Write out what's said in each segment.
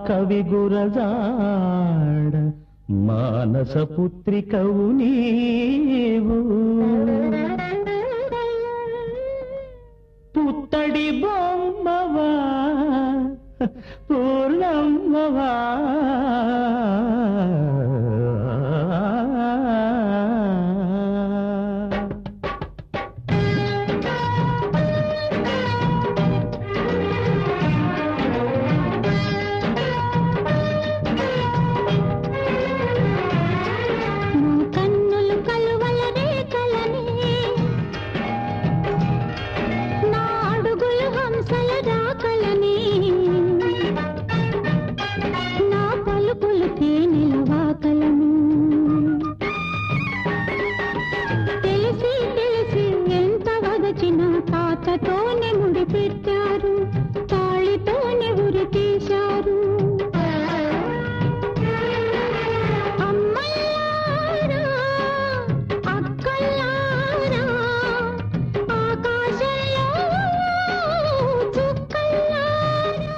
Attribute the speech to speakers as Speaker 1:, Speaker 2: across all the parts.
Speaker 1: కవి గురజాడ మానస పుత్రికవు నీవు పుత్తడి బొమ్మవా పూర్ణమ్మవా తాతతోనే ముడి పెట్టారు, తాళితోనే ఉరి తీశారు. అమ్మల్లారా అక్కల్లారా ఆకాశంలో చుక్కల్లారా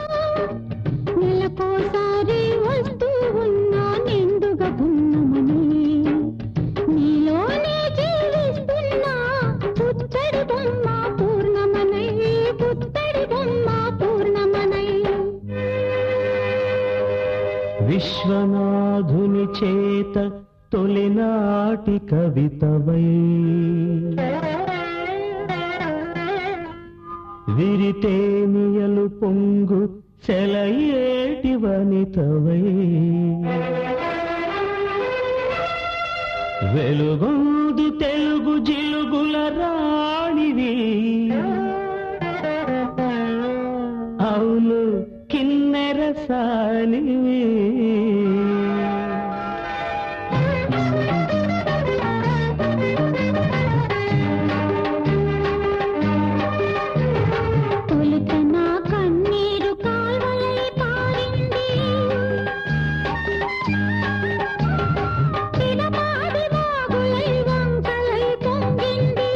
Speaker 1: నెలకోసారి వస్తూ ఉన్నా నిండుగా పున్నమని నీలోనే జీవిస్తున్నా పుత్తడి బొమ్మ పూర్ణమనై పుత్తడి బొమ్మ పూర్ణమనై. విశ్వనాథుని చేత తొలినాటి కవితవై విరితేనియలు పొంగు సెలయేటి వనితవై వెలుగొందు తెలుగు జిలుగుల రాణివి అవును కిన్నెర సానివి. తొలుత నా కన్నీరు కాల్వలై పారింది, తిరమాడి వాగులై వంకలై పొంగింది,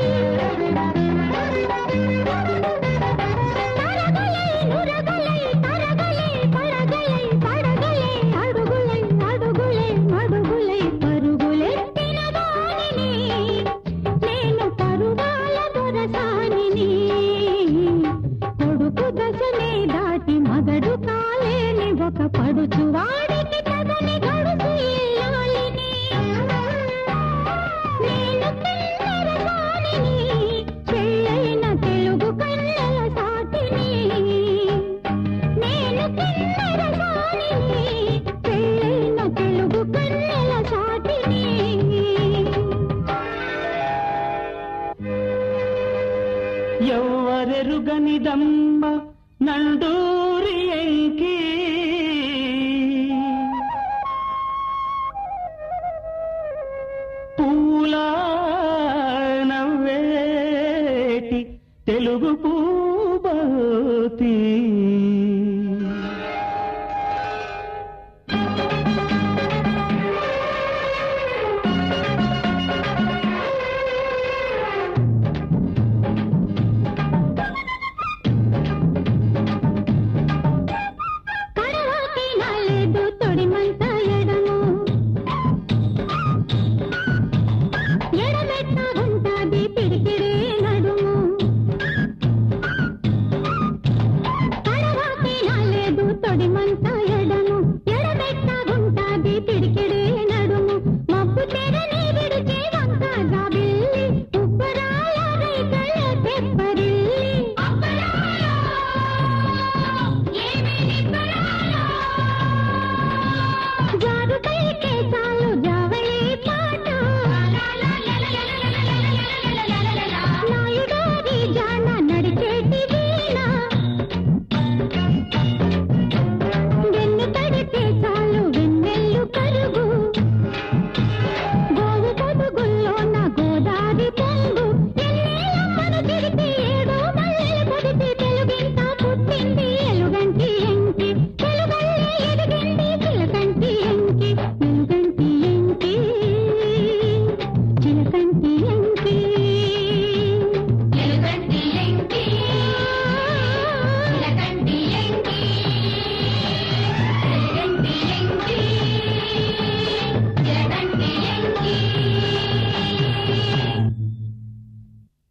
Speaker 1: తరగలై నురగలై తరగలై పడగలై పడగలై అడుగులై అడుగులై అడుగులై పరుగులెత్తిన వానిని నేను పరువాల దొరసానిని. కొడుకు దశనే దాటి మగడు కాలేని ఒక పడుచు వాడికి తగని గడుసు ఇల్లాలిని. నేను కిన్నెర సానిని, పెళ్ళైన తెలుగు కన్నెల సాటిని. నేను కిన్నెర సానిని, పెళ్ళైన తెలుగు కన్నెల సాటిని. ఎవ్వరెరుగనిదమ్మ నండూరి ఎంకి పూల నవ్వేటి తెలుగు పూబతి.